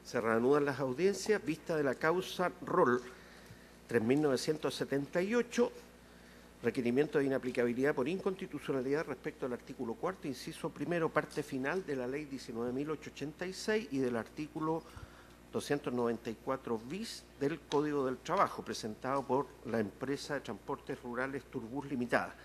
Se reanudan las audiencias, vista de la causa ROL 3978, requerimiento de inaplicabilidad por inconstitucionalidad respecto al artículo 4º, inciso primero, parte final de la ley 19.886 y del artículo 294 bis del Código del Trabajo, presentado por la empresa de transportes rurales Turbus Limitada.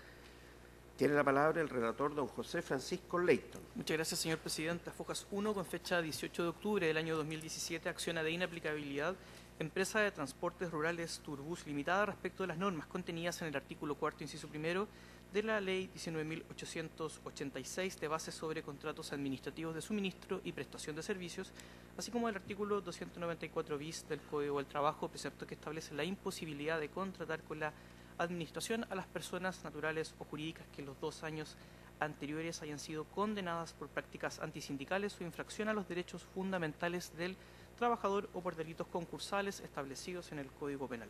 Tiene la palabra el relator don José Francisco Leighton. Muchas gracias, señor presidente. Fojas 1, con fecha 18 de octubre del año 2017, acciona de inaplicabilidad empresa de transportes rurales Turbus Limitada respecto de las normas contenidas en el artículo 4º, inciso primero, de la ley 19.886 de bases sobre contratos administrativos de suministro y prestación de servicios, así como el artículo 294 bis del Código del Trabajo, precepto que establece la imposibilidad de contratar con la administración a las personas naturales o jurídicas que en los 2 años anteriores hayan sido condenadas por prácticas antisindicales o infracción a los derechos fundamentales del trabajador o por delitos concursales establecidos en el Código Penal.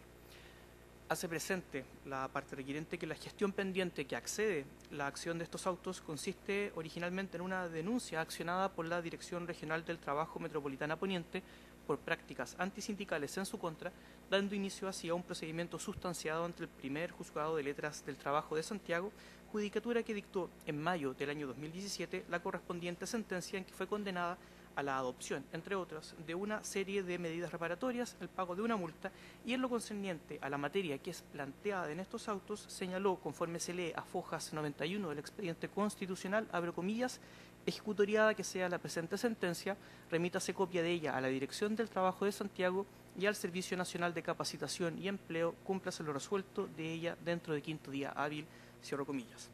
Hace presente la parte requiriente que la gestión pendiente que accede la acción de estos autos consiste originalmente en una denuncia accionada por la Dirección Regional del Trabajo Metropolitana Poniente por prácticas antisindicales en su contra, dando inicio así a un procedimiento sustanciado ante el primer Juzgado de Letras del Trabajo de Santiago, judicatura que dictó en mayo del año 2017 la correspondiente sentencia en que fue condenada a la adopción, entre otras, de una serie de medidas reparatorias, el pago de una multa y en lo concerniente a la materia que es planteada en estos autos, señaló, conforme se lee a Fojas 91 del expediente constitucional, abro comillas, ejecutoriada que sea la presente sentencia, remítase copia de ella a la Dirección del Trabajo de Santiago y al Servicio Nacional de Capacitación y Empleo, cúmplase lo resuelto de ella dentro de 5º día hábil, cierro comillas.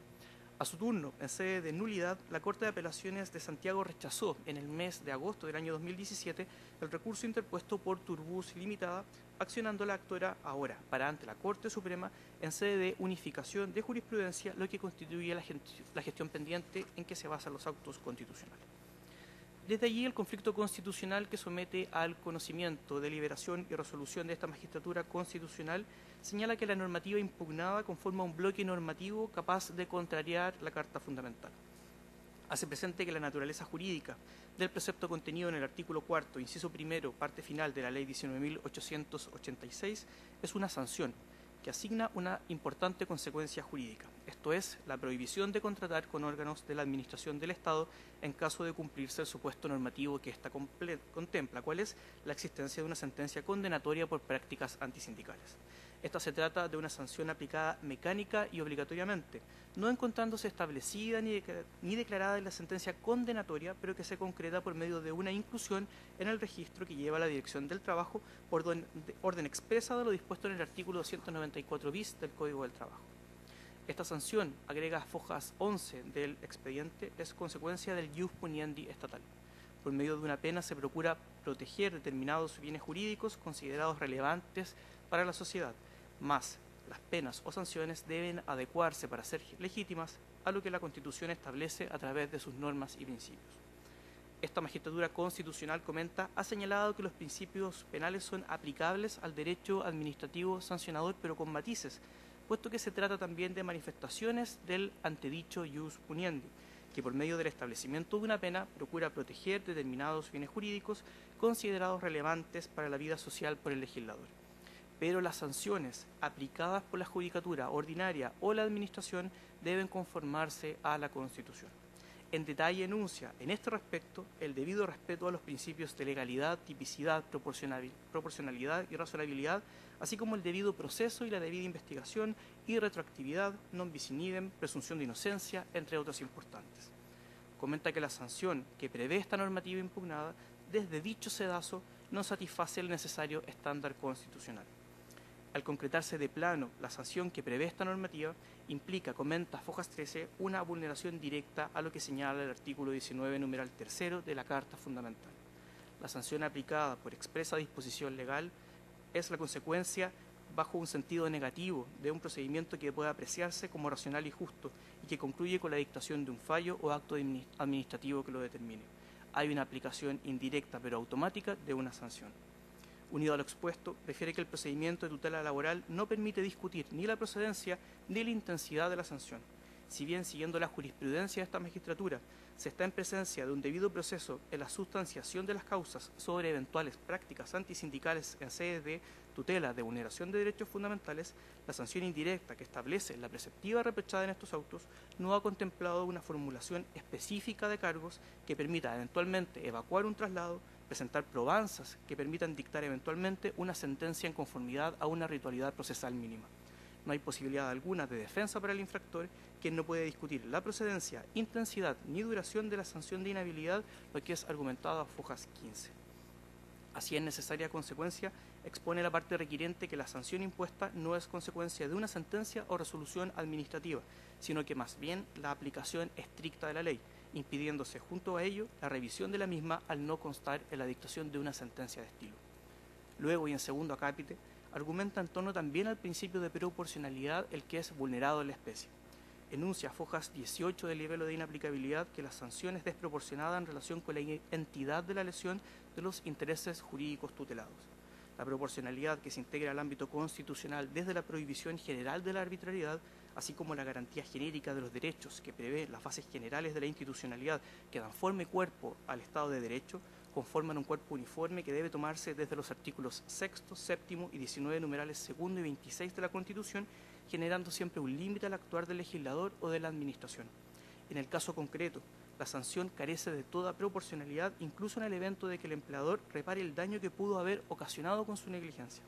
A su turno, en sede de nulidad, la Corte de Apelaciones de Santiago rechazó en el mes de agosto del año 2017 el recurso interpuesto por Turbus Limitada, accionando la actora ahora para ante la Corte Suprema en sede de unificación de jurisprudencia, lo que constituye la gestión pendiente en que se basan los autos constitucionales. Desde allí, el conflicto constitucional que somete al conocimiento, deliberación y resolución de esta magistratura constitucional señala que la normativa impugnada conforma un bloque normativo capaz de contrariar la Carta Fundamental. Hace presente que la naturaleza jurídica del precepto contenido en el artículo 4º, inciso primero, parte final de la ley 19.886 es una sanción que asigna una importante consecuencia jurídica, esto es, la prohibición de contratar con órganos de la Administración del Estado en caso de cumplirse el supuesto normativo que ésta contempla, cuál es la existencia de una sentencia condenatoria por prácticas antisindicales. Esta se trata de una sanción aplicada mecánica y obligatoriamente, no encontrándose establecida ni declarada en la sentencia condenatoria, pero que se concreta por medio de una inclusión en el registro que lleva la Dirección del Trabajo por orden expresa de lo dispuesto en el artículo 294 bis del Código del Trabajo. Esta sanción, agrega Fojas 11 del expediente, es consecuencia del ius puniendi estatal. Por medio de una pena se procura proteger determinados bienes jurídicos considerados relevantes para la sociedad, más las penas o sanciones deben adecuarse para ser legítimas a lo que la Constitución establece a través de sus normas y principios. Esta magistratura constitucional, comenta, ha señalado que los principios penales son aplicables al derecho administrativo sancionador, pero con matices, puesto que se trata también de manifestaciones del antedicho ius puniendi, que por medio del establecimiento de una pena procura proteger determinados bienes jurídicos considerados relevantes para la vida social por el legislador. Pero las sanciones aplicadas por la judicatura ordinaria o la administración deben conformarse a la Constitución. En detalle enuncia, en este respecto, el debido respeto a los principios de legalidad, tipicidad, proporcionalidad y razonabilidad, así como el debido proceso y la debida investigación y retroactividad, non bis in idem, presunción de inocencia, entre otras importantes. Comenta que la sanción que prevé esta normativa impugnada, desde dicho sedazo, no satisface el necesario estándar constitucional. Al concretarse de plano la sanción que prevé esta normativa, implica, comenta Fojas 13, una vulneración directa a lo que señala el artículo 19, numeral 3 de la Carta Fundamental. La sanción aplicada por expresa disposición legal es la consecuencia, bajo un sentido negativo, de un procedimiento que puede apreciarse como racional y justo y que concluye con la dictación de un fallo o acto administrativo que lo determine. Hay una aplicación indirecta pero automática de una sanción. Unido a lo expuesto, refiere que el procedimiento de tutela laboral no permite discutir ni la procedencia ni la intensidad de la sanción. Si bien, siguiendo la jurisprudencia de esta magistratura, se está en presencia de un debido proceso en la sustanciación de las causas sobre eventuales prácticas antisindicales en sede de tutela de vulneración de derechos fundamentales, la sanción indirecta que establece la preceptiva reprochada en estos autos no ha contemplado una formulación específica de cargos que permita eventualmente evacuar un traslado, presentar probanzas que permitan dictar eventualmente una sentencia en conformidad a una ritualidad procesal mínima. No hay posibilidad alguna de defensa para el infractor, quien no puede discutir la procedencia, intensidad ni duración de la sanción de inhabilidad, lo que es argumentado a fojas 15. Así, en necesaria consecuencia, expone la parte requiriente que la sanción impuesta no es consecuencia de una sentencia o resolución administrativa, sino que más bien la aplicación estricta de la ley, impidiéndose junto a ello la revisión de la misma al no constar en la dictación de una sentencia de estilo. Luego, y en segundo acápite, argumenta en torno también al principio de proporcionalidad el que es vulnerado en la especie. Enuncia a fojas 18 del libelo de inaplicabilidad que la sanción es desproporcionada en relación con la entidad de la lesión de los intereses jurídicos tutelados. La proporcionalidad que se integra al ámbito constitucional desde la prohibición general de la arbitrariedad, así como la garantía genérica de los derechos que prevé las bases generales de la institucionalidad que dan forma y cuerpo al Estado de Derecho, conforman un cuerpo uniforme que debe tomarse desde los artículos 6, 7 y 19 numerales 2 y 26 de la Constitución, generando siempre un límite al actuar del legislador o de la administración. En el caso concreto, la sanción carece de toda proporcionalidad, incluso en el evento de que el empleador repare el daño que pudo haber ocasionado con su negligencia.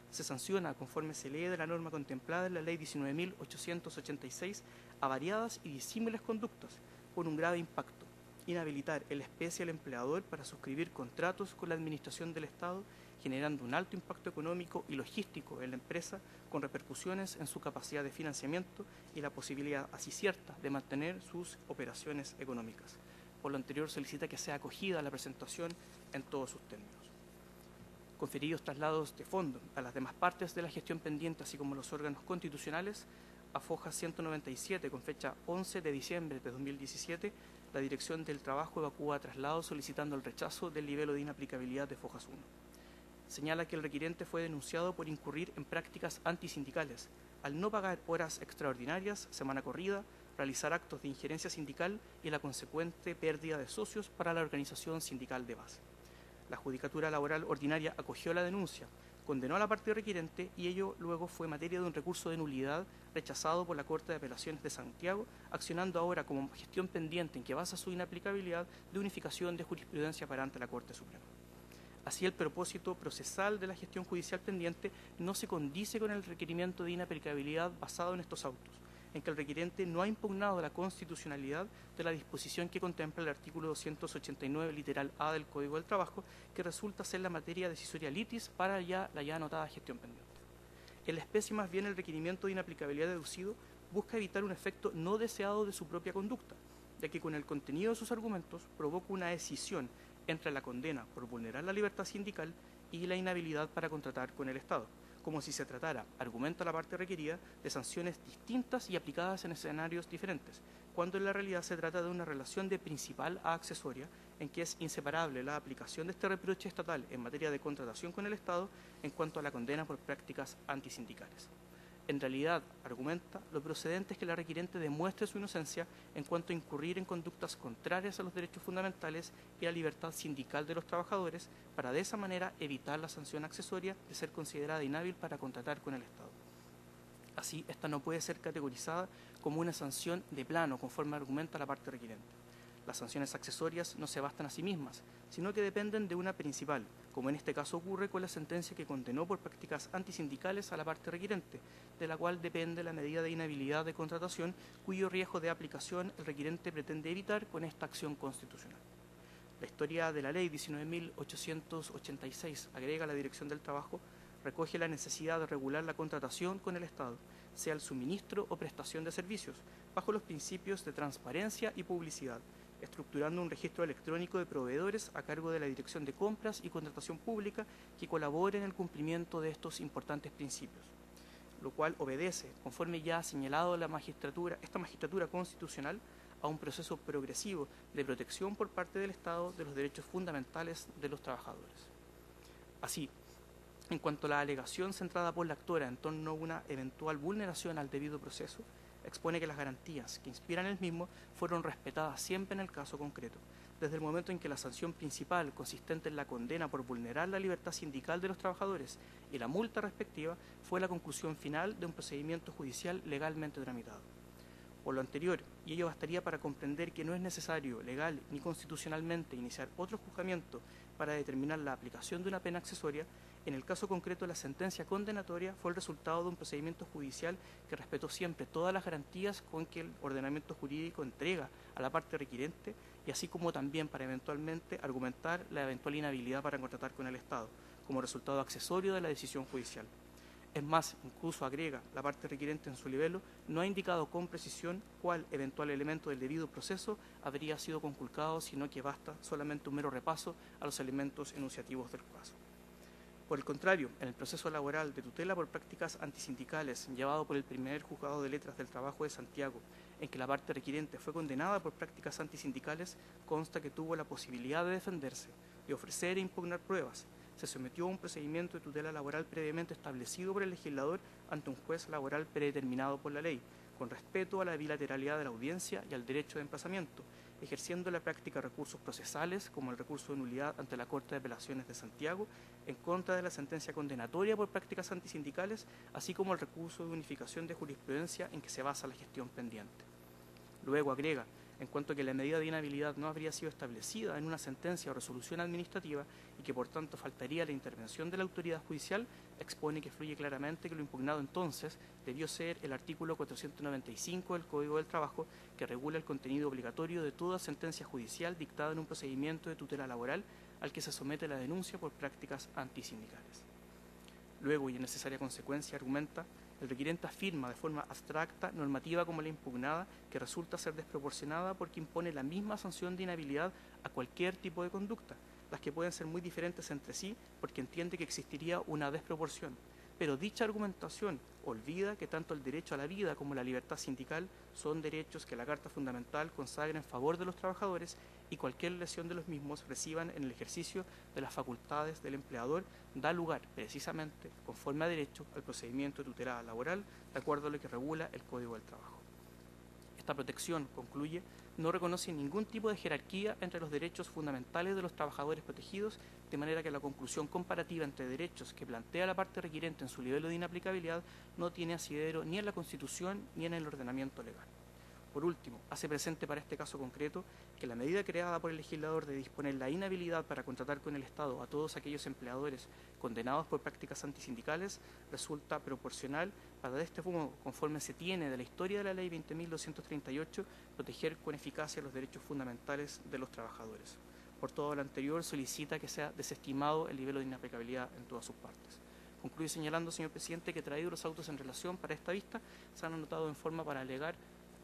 Se sanciona, conforme se lee de la norma contemplada en la Ley 19.886, a variadas y disímiles conductas, con un grave impacto: inhabilitar en la especie al empleador para suscribir contratos con la administración del Estado, generando un alto impacto económico y logístico en la empresa, con repercusiones en su capacidad de financiamiento y la posibilidad así cierta de mantener sus operaciones económicas. Por lo anterior, solicita que sea acogida la presentación en todos sus términos. Conferidos traslados de fondo a las demás partes de la gestión pendiente, así como los órganos constitucionales, a foja 197, con fecha 11 de diciembre de 2017, la Dirección del Trabajo evacúa traslados solicitando el rechazo del libelo de inaplicabilidad de fojas 1. Señala que el requiriente fue denunciado por incurrir en prácticas antisindicales, al no pagar horas extraordinarias, semana corrida, realizar actos de injerencia sindical y la consecuente pérdida de socios para la organización sindical de base. La Judicatura Laboral Ordinaria acogió la denuncia, condenó a la parte requirente y ello luego fue materia de un recurso de nulidad rechazado por la Corte de Apelaciones de Santiago, accionando ahora como gestión pendiente en que basa su inaplicabilidad de unificación de jurisprudencia para ante la Corte Suprema. Así, el propósito procesal de la gestión judicial pendiente no se condice con el requerimiento de inaplicabilidad basado en estos autos, en que el requirente no ha impugnado la constitucionalidad de la disposición que contempla el artículo 289 literal A del Código del Trabajo, que resulta ser la materia decisoria litis para la ya anotada gestión pendiente. En la especie, más bien, el requerimiento de inaplicabilidad deducido busca evitar un efecto no deseado de su propia conducta, ya que con el contenido de sus argumentos provoca una escisión entre la condena por vulnerar la libertad sindical y la inhabilidad para contratar con el Estado, como si se tratara, argumenta la parte requerida, de sanciones distintas y aplicadas en escenarios diferentes, cuando en la realidad se trata de una relación de principal a accesoria, en que es inseparable la aplicación de este reproche estatal en materia de contratación con el Estado en cuanto a la condena por prácticas antisindicales. En realidad, argumenta, lo procedente es que la requirente demuestre su inocencia en cuanto a incurrir en conductas contrarias a los derechos fundamentales y la libertad sindical de los trabajadores, para de esa manera evitar la sanción accesoria de ser considerada inhábil para contratar con el Estado. Así, esta no puede ser categorizada como una sanción de plano, conforme argumenta la parte requirente. Las sanciones accesorias no se bastan a sí mismas, sino que dependen de una principal, como en este caso ocurre con la sentencia que condenó por prácticas antisindicales a la parte requirente, de la cual depende la medida de inhabilidad de contratación, cuyo riesgo de aplicación el requirente pretende evitar con esta acción constitucional. La historia de la Ley 19.886, agrega la Dirección del Trabajo, recoge la necesidad de regular la contratación con el Estado, sea el suministro o prestación de servicios, bajo los principios de transparencia y publicidad, estructurando un registro electrónico de proveedores a cargo de la Dirección de Compras y Contratación Pública que colabore en el cumplimiento de estos importantes principios, lo cual obedece, conforme ya ha señalado esta magistratura constitucional, a un proceso progresivo de protección por parte del Estado de los derechos fundamentales de los trabajadores. Así, en cuanto a la alegación centrada por la actora en torno a una eventual vulneración al debido proceso, expone que las garantías que inspiran el mismo fueron respetadas siempre en el caso concreto, desde el momento en que la sanción principal, consistente en la condena por vulnerar la libertad sindical de los trabajadores y la multa respectiva, fue la conclusión final de un procedimiento judicial legalmente tramitado. Por lo anterior, y ello bastaría para comprender que no es necesario legal ni constitucionalmente iniciar otro juzgamiento para determinar la aplicación de una pena accesoria, en el caso concreto la sentencia condenatoria fue el resultado de un procedimiento judicial que respetó siempre todas las garantías con que el ordenamiento jurídico entrega a la parte requirente y así como también para eventualmente argumentar la eventual inhabilidad para contratar con el Estado, como resultado accesorio de la decisión judicial. Es más, incluso agrega, la parte requirente en su libelo no ha indicado con precisión cuál eventual elemento del debido proceso habría sido conculcado, sino que basta solamente un mero repaso a los elementos enunciativos del caso. Por el contrario, en el proceso laboral de tutela por prácticas antisindicales llevado por el primer juzgado de letras del trabajo de Santiago, en que la parte requirente fue condenada por prácticas antisindicales, consta que tuvo la posibilidad de defenderse, de ofrecer e impugnar pruebas. Se sometió a un procedimiento de tutela laboral previamente establecido por el legislador ante un juez laboral predeterminado por la ley, con respeto a la bilateralidad de la audiencia y al derecho de emplazamiento, ejerciendo la práctica de recursos procesales, como el recurso de nulidad ante la Corte de Apelaciones de Santiago, en contra de la sentencia condenatoria por prácticas antisindicales, así como el recurso de unificación de jurisprudencia en que se basa la gestión pendiente. Luego agrega, en cuanto a que la medida de inhabilidad no habría sido establecida en una sentencia o resolución administrativa y que por tanto faltaría la intervención de la autoridad judicial, expone que fluye claramente que lo impugnado entonces debió ser el artículo 495 del Código del Trabajo, que regula el contenido obligatorio de toda sentencia judicial dictada en un procedimiento de tutela laboral al que se somete la denuncia por prácticas antisindicales. Luego, y en necesaria consecuencia, argumenta, el requirente afirma de forma abstracta normativa como la impugnada que resulta ser desproporcionada porque impone la misma sanción de inhabilidad a cualquier tipo de conducta, las que pueden ser muy diferentes entre sí porque entiende que existiría una desproporción. Pero dicha argumentación olvida que tanto el derecho a la vida como la libertad sindical son derechos que la Carta Fundamental consagra en favor de los trabajadores y cualquier lesión de los mismos reciban en el ejercicio de las facultades del empleador da lugar, precisamente, conforme a derecho, al procedimiento de tutela laboral, de acuerdo a lo que regula el Código del Trabajo. Esta protección, concluye, no reconoce ningún tipo de jerarquía entre los derechos fundamentales de los trabajadores protegidos, de manera que la conclusión comparativa entre derechos que plantea la parte requirente en su nivel de inaplicabilidad no tiene asidero ni en la Constitución ni en el ordenamiento legal. Por último, hace presente para este caso concreto que la medida creada por el legislador de disponer la inhabilidad para contratar con el Estado a todos aquellos empleadores condenados por prácticas antisindicales resulta proporcional para de este modo, conforme se tiene de la historia de la Ley 20.238, proteger con eficacia los derechos fundamentales de los trabajadores. Por todo lo anterior, solicita que sea desestimado el nivel de inaplicabilidad en todas sus partes. Concluye señalando, señor presidente, que traídos los autos en relación para esta vista, se han anotado en forma para alegar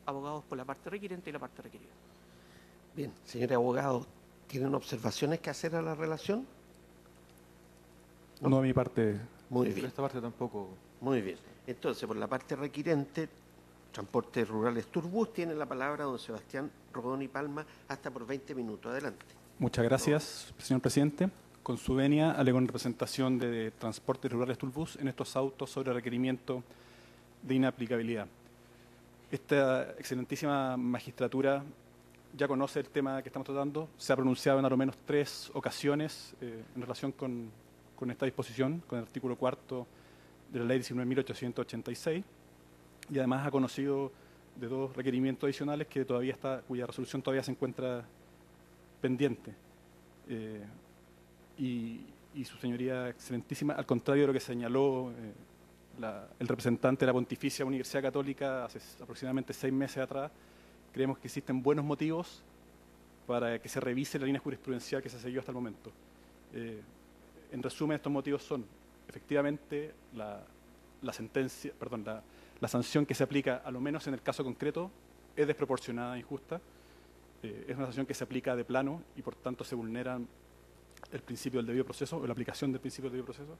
abogados por la parte requirente y la parte requerida. Bien, señor abogado, ¿tienen observaciones que hacer a la relación? No, a mi parte. Muy bien. Por esta parte tampoco. Muy bien. Entonces, por la parte requirente, Transportes Rurales Turbus, tiene la palabra don Sebastián Rodón y Palma, hasta por 20 minutos. Adelante. Muchas gracias, señor presidente. Con su venia, alego en representación de Transportes Rurales Turbus en estos autos sobre requerimiento de inaplicabilidad. Esta excelentísima magistratura ya conoce el tema que estamos tratando, se ha pronunciado en al menos 3 ocasiones en relación con esta disposición, con el artículo 4 de la Ley 19.886, y además ha conocido de 2 requerimientos adicionales cuya resolución todavía se encuentra pendiente. Y su señoría excelentísima, al contrario de lo que señaló el representante de la Pontificia Universidad Católica hace aproximadamente 6 meses atrás, creemos que existen buenos motivos para que se revise la línea jurisprudencial que se siguió hasta el momento. En resumen, estos motivos son, efectivamente, la sanción que se aplica, a lo menos en el caso concreto, es desproporcionada e injusta. Es una sanción que se aplica de plano y, por tanto, se vulnera el principio del debido proceso, o la aplicación del principio del debido proceso,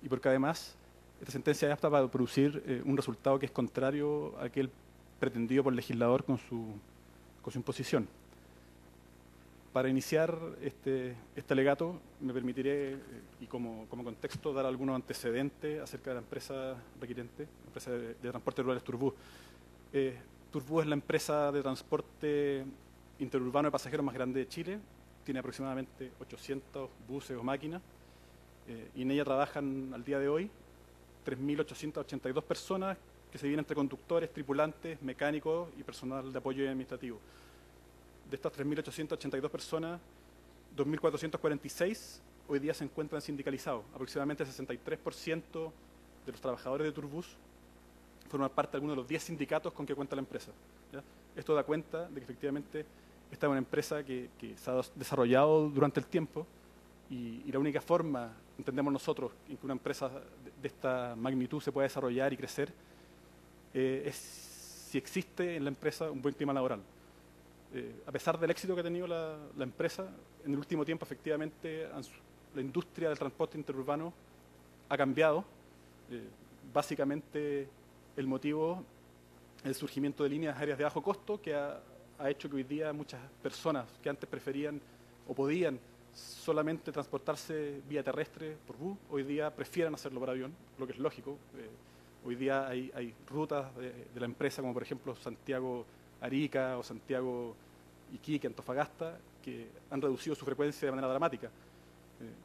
y porque además esta sentencia es apta para producir un resultado que es contrario a aquel pretendido por el legislador con su imposición. Para iniciar este alegato, me permitiré, y como contexto, dar algunos antecedentes acerca de la empresa requirente, la empresa de Transportes Rurales Turbus. Turbus es la empresa de transporte interurbano de pasajeros más grande de Chile. Tiene aproximadamente 800 buses o máquinas. Y en ella trabajan al día de hoy 3.882 personas que se dividen entre conductores, tripulantes, mecánicos y personal de apoyo administrativo. De estas 3.882 personas, 2.446 hoy día se encuentran sindicalizados. Aproximadamente el 63% de los trabajadores de Turbus forman parte de alguno de los 10 sindicatos con que cuenta la empresa, ¿ya? Esto da cuenta de que efectivamente esta es una empresa que se ha desarrollado durante el tiempo y la única forma, entendemos nosotros, en que una empresa de esta magnitud se pueda desarrollar y crecer es si existe en la empresa un buen clima laboral. A pesar del éxito que ha tenido la empresa, en el último tiempo efectivamente la industria del transporte interurbano ha cambiado. Básicamente el motivo es el surgimiento de líneas aéreas de bajo costo que ha hecho que hoy día muchas personas que antes preferían o podían solamente transportarse vía terrestre por bus, hoy día prefieran hacerlo por avión, lo que es lógico. Hoy día hay rutas de la empresa como por ejemplo Santiago-Arica o Santiago-Iquique, Antofagasta, que han reducido su frecuencia de manera dramática.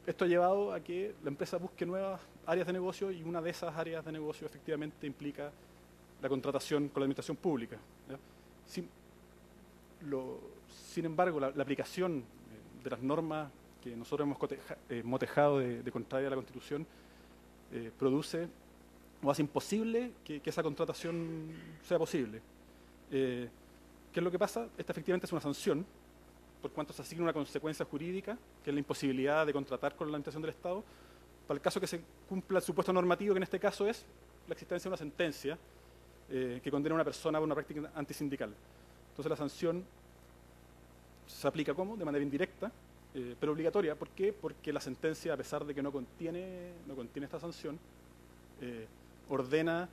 Esto ha llevado a que la empresa busque nuevas áreas de negocio y una de esas áreas de negocio efectivamente implica la contratación con la administración pública, ¿ya? Sin embargo, la aplicación de las normas que nosotros hemos motejado de contraria a la Constitución produce o hace imposible que esa contratación sea posible. ¿Qué es lo que pasa? Esta efectivamente es una sanción, por cuanto se asigna una consecuencia jurídica, que es la imposibilidad de contratar con la administración del Estado, para el caso que se cumpla el supuesto normativo, que en este caso es la existencia de una sentencia que condena a una persona por una práctica antisindical. Entonces la sanción se aplica ¿cómo? De manera indirecta, pero obligatoria. ¿Por qué? Porque la sentencia, a pesar de que no contiene esta sanción, ordena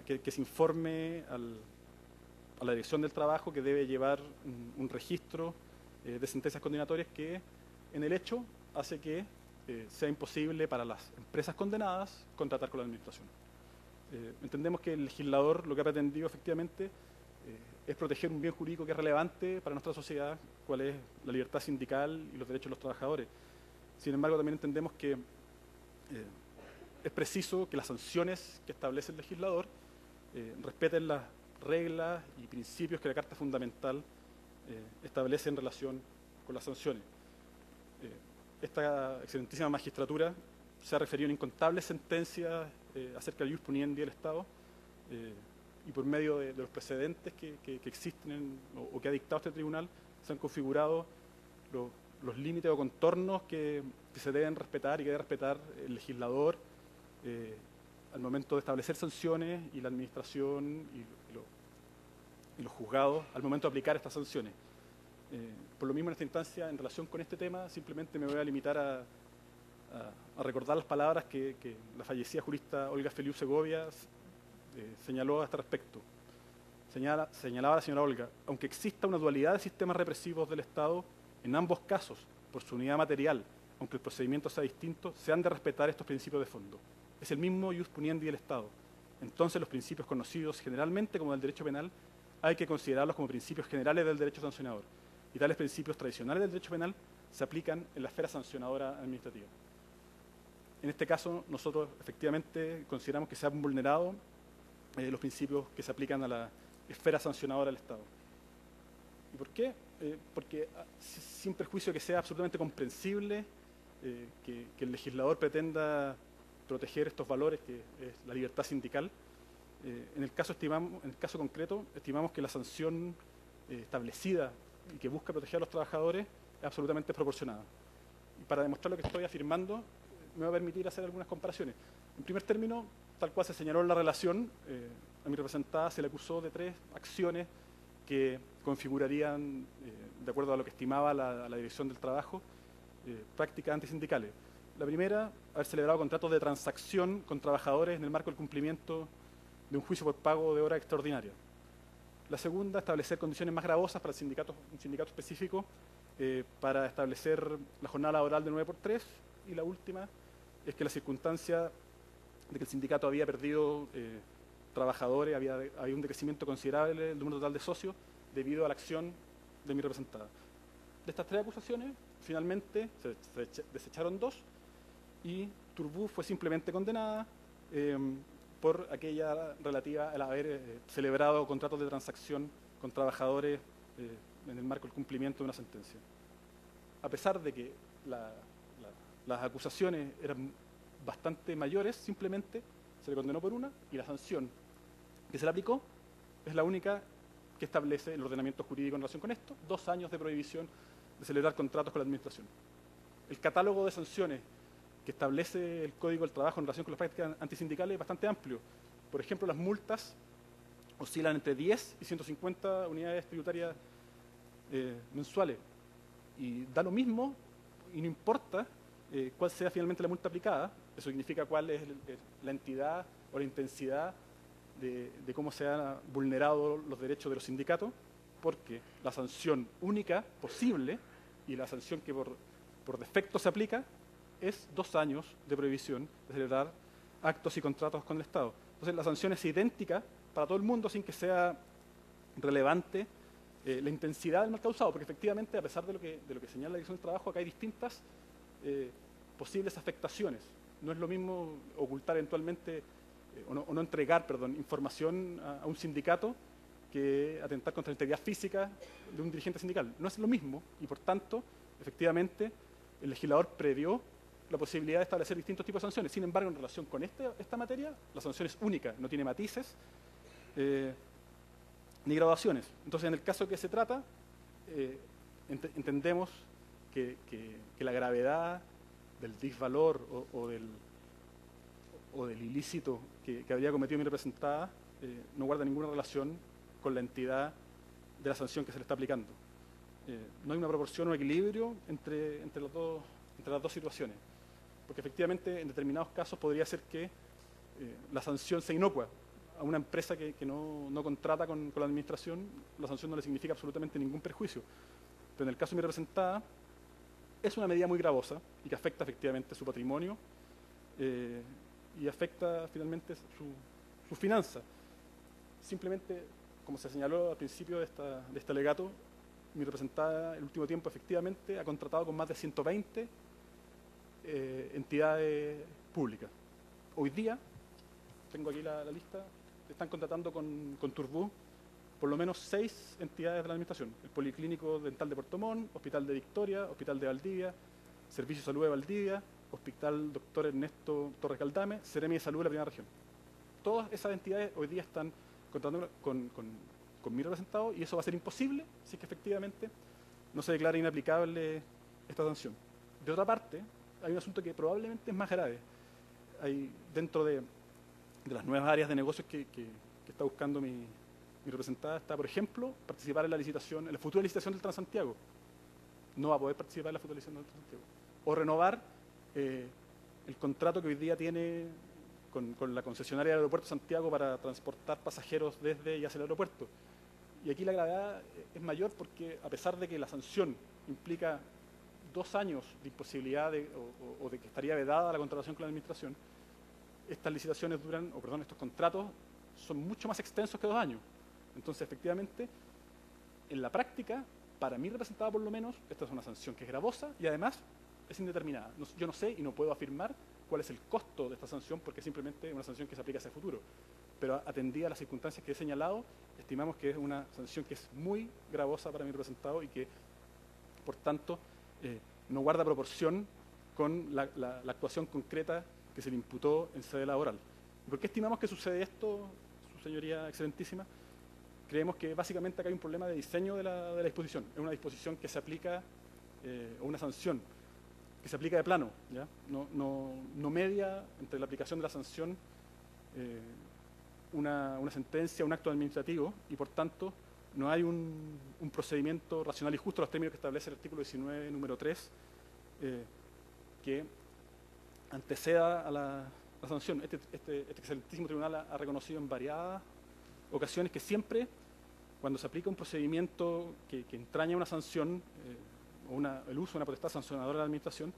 que se informe a la Dirección del Trabajo que debe llevar un registro de sentencias condenatorias que en el hecho hace que sea imposible para las empresas condenadas contratar con la administración. Entendemos que el legislador lo que ha pretendido efectivamente es proteger un bien jurídico que es relevante para nuestra sociedad, cuál es la libertad sindical y los derechos de los trabajadores. Sin embargo, también entendemos que es preciso que las sanciones que establece el legislador respeten las reglas y principios que la Carta Fundamental establece en relación con las sanciones. Esta excelentísima magistratura se ha referido en incontables sentencias acerca del ius puniendi del Estado y por medio de los precedentes que existen o que ha dictado este tribunal se han configurado los límites o contornos que se deben respetar y que debe respetar el legislador al momento de establecer sanciones y la administración y los juzgados al momento de aplicar estas sanciones. Por lo mismo, en esta instancia, en relación con este tema, simplemente me voy a limitar a recordar las palabras que la fallecida jurista Olga Feliu Segovia señaló a este respecto. Señalaba la señora Olga: aunque exista una dualidad de sistemas represivos del Estado, en ambos casos, por su unidad material, aunque el procedimiento sea distinto, se han de respetar estos principios de fondo. Es el mismo ius puniendi del Estado. Entonces, los principios conocidos generalmente como del derecho penal hay que considerarlos como principios generales del derecho sancionador. Y tales principios tradicionales del derecho penal se aplican en la esfera sancionadora administrativa. En este caso, nosotros efectivamente consideramos que se han vulnerado los principios que se aplican a la esfera sancionadora del Estado. ¿Y por qué? Porque sin perjuicio que sea absolutamente comprensible que el legislador pretenda proteger estos valores, que es la libertad sindical, en el caso concreto, estimamos que la sanción establecida y que busca proteger a los trabajadores es absolutamente proporcionada. Y para demostrar lo que estoy afirmando, me va a permitir hacer algunas comparaciones. En primer término, tal cual se señaló en la relación, a mi representada se le acusó de 3 acciones que configurarían, de acuerdo a lo que estimaba la Dirección del Trabajo, prácticas antisindicales. La primera, haber celebrado contratos de transacción con trabajadores en el marco del cumplimiento de un juicio por pago de hora extraordinaria. La segunda, establecer condiciones más gravosas para un sindicato específico para establecer la jornada laboral de 9×3. Y la última es que la circunstancia de que el sindicato había perdido trabajadores, había un decrecimiento considerable del número total de socios debido a la acción de mi representada. De estas 3 acusaciones, finalmente se desecharon 2 y Turbú fue simplemente condenada por aquella relativa al haber celebrado contratos de transacción con trabajadores en el marco del cumplimiento de una sentencia. A pesar de que las acusaciones eran bastante mayores, simplemente se le condenó por una y la sanción que se le aplicó es la única que establece el ordenamiento jurídico en relación con esto: 2 años de prohibición de celebrar contratos con la administración. El catálogo de sanciones que establece el Código del Trabajo en relación con las prácticas antisindicales es bastante amplio. Por ejemplo, las multas oscilan entre 10 y 150 unidades tributarias mensuales. Y da lo mismo y no importa cuál sea finalmente la multa aplicada. Eso significa cuál es la entidad o la intensidad de cómo se han vulnerado los derechos de los sindicatos, porque la sanción única posible y la sanción que por defecto se aplica es 2 años de prohibición de celebrar actos y contratos con el Estado. Entonces la sanción es idéntica para todo el mundo sin que sea relevante la intensidad del mal causado, porque efectivamente, a pesar de lo que señala la Dirección del Trabajo, acá hay distintas posibles afectaciones. No es lo mismo ocultar eventualmente o no entregar, información a un sindicato que atentar contra la integridad física de un dirigente sindical. No es lo mismo y, por tanto, efectivamente, el legislador previó la posibilidad de establecer distintos tipos de sanciones. Sin embargo, en relación con esta materia, la sanción es única, no tiene matices ni graduaciones. Entonces, en el caso que se trata, entendemos que la gravedad del disvalor o del ilícito que habría cometido mi representada no guarda ninguna relación con la entidad de la sanción que se le está aplicando. No hay una proporción o equilibrio entre las dos situaciones, porque efectivamente en determinados casos podría ser que la sanción sea inocua. A una empresa que no contrata con la administración, la sanción no le significa absolutamente ningún perjuicio. Pero en el caso de mi representada, es una medida muy gravosa y que afecta efectivamente su patrimonio y afecta finalmente su finanza. Simplemente, como se señaló al principio de este alegato, mi representada el último tiempo efectivamente ha contratado con más de 120 entidades públicas. Hoy día, tengo aquí la lista, están contratando con Turbú por lo menos 6 entidades de la administración: el Policlínico Dental de Puerto Montt, Hospital de Victoria, Hospital de Valdivia, Servicio de Salud de Valdivia, Hospital Dr. Ernesto Torres Caldame, Seremi de Salud de la Primera Región. Todas esas entidades hoy día están contratando con mi representado, y eso va a ser imposible si es que efectivamente no se declara inaplicable esta sanción. De otra parte, hay un asunto que probablemente es más grave. Hay dentro de las nuevas áreas de negocios que está buscando mi representada, está, por ejemplo, participar en la futura licitación del Transantiago. No va a poder participar en la futura licitación del Transantiago. O renovar el contrato que hoy día tiene con la concesionaria del aeropuerto de Santiago para transportar pasajeros desde y hacia el aeropuerto. Y aquí la gravedad es mayor porque, a pesar de que la sanción implica 2 años de imposibilidad o de que estaría vedada la contratación con la administración, estos contratos son mucho más extensos que 2 años. Entonces, efectivamente, en la práctica, para mí representada por lo menos, esta es una sanción que es gravosa y además es indeterminada. Yo no sé y no puedo afirmar cuál es el costo de esta sanción, porque es simplemente una sanción que se aplica hacia el futuro. Pero atendida a las circunstancias que he señalado, estimamos que es una sanción que es muy gravosa para mi representado y que, por tanto, no guarda proporción con la actuación concreta que se le imputó en sede laboral. ¿Por qué estimamos que sucede esto, su señoría excelentísima? Creemos que básicamente acá hay un problema de diseño de la disposición. Es una disposición que se aplica, o una sanción que se aplica de plano, ¿ya? No media entre la aplicación de la sanción una sentencia, un acto administrativo, y por tanto no hay un procedimiento racional y justo en los términos que establece el artículo 19, número 3, que anteceda a la sanción. Este excelentísimo tribunal ha reconocido en variadas ocasiones que siempre, cuando se aplica un procedimiento que entraña una sanción o el uso de una potestad sancionadora de la administración,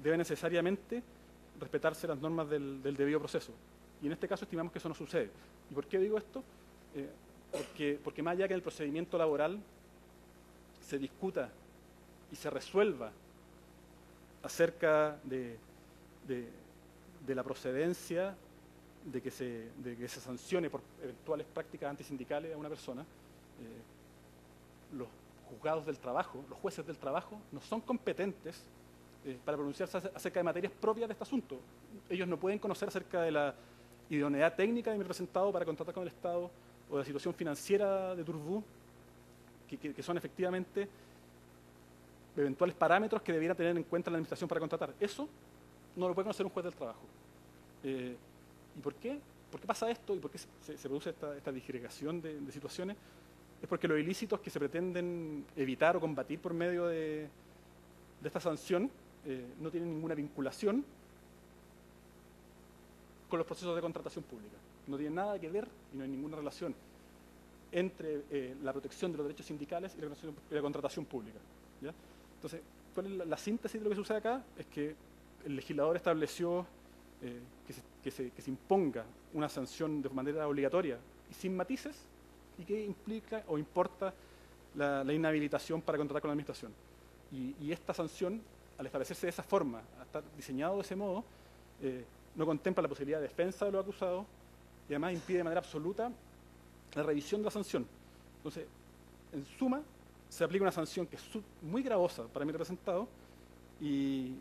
debe necesariamente respetarse las normas del debido proceso. Y en este caso estimamos que eso no sucede. ¿Y por qué digo esto? Porque más allá que en el procedimiento laboral se discuta y se resuelva acerca de la procedencia de que se sancione por eventuales prácticas antisindicales a una persona, los juzgados del trabajo, los jueces del trabajo, no son competentes para pronunciarse acerca de materias propias de este asunto. Ellos no pueden conocer acerca de la idoneidad técnica de mi representado para contratar con el Estado o de la situación financiera de Turbus, que son efectivamente eventuales parámetros que debiera tener en cuenta la administración para contratar. Eso no lo puede conocer un juez del trabajo. ¿Y por qué? ¿Por qué pasa esto? ¿Y por qué se produce esta disgregación de situaciones? Es porque los ilícitos que se pretenden evitar o combatir por medio de esta sanción no tienen ninguna vinculación con los procesos de contratación pública. No tienen nada que ver y no hay ninguna relación entre la protección de los derechos sindicales y la contratación pública, ¿ya? Entonces, ¿cuál es la síntesis de lo que sucede acá? Es que el legislador estableció que se imponga una sanción de manera obligatoria y sin matices, y que implica o importa la inhabilitación para contratar con la administración. Y esta sanción, al establecerse de esa forma, al estar diseñado de ese modo, no contempla la posibilidad de defensa de los acusados y además impide de manera absoluta la revisión de la sanción. Entonces, en suma, se aplica una sanción que es muy gravosa para mi representado y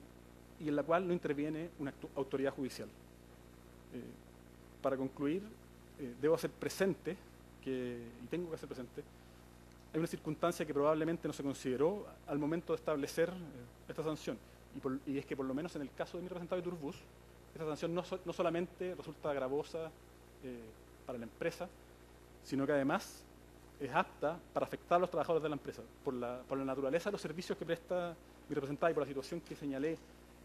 en la cual no interviene una autoridad judicial. Para concluir, debo hacer presente, y tengo que hacer presente, hay una circunstancia que probablemente no se consideró al momento de establecer esta sanción, y es que por lo menos en el caso de mi representado de Turbus, esta sanción no solamente resulta gravosa para la empresa, sino que además es apta para afectar a los trabajadores de la empresa, por la naturaleza de los servicios que presta mi representado y por la situación que señalé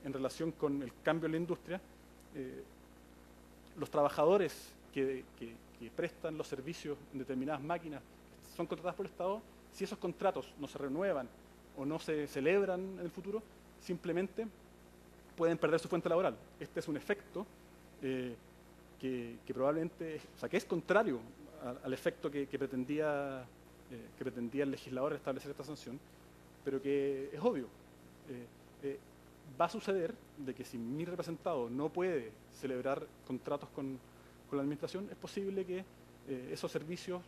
en relación con el cambio en la industria. Los trabajadores que prestan los servicios en determinadas máquinas que son contratadas por el Estado, si esos contratos no se renuevan o no se celebran en el futuro, simplemente pueden perder su fuente laboral. Este es un efecto que probablemente, o sea, que es contrario al efecto que pretendía el legislador establecer esta sanción, pero que es obvio. Va a suceder de que si mi representado no puede celebrar contratos con la administración, es posible que esos servicios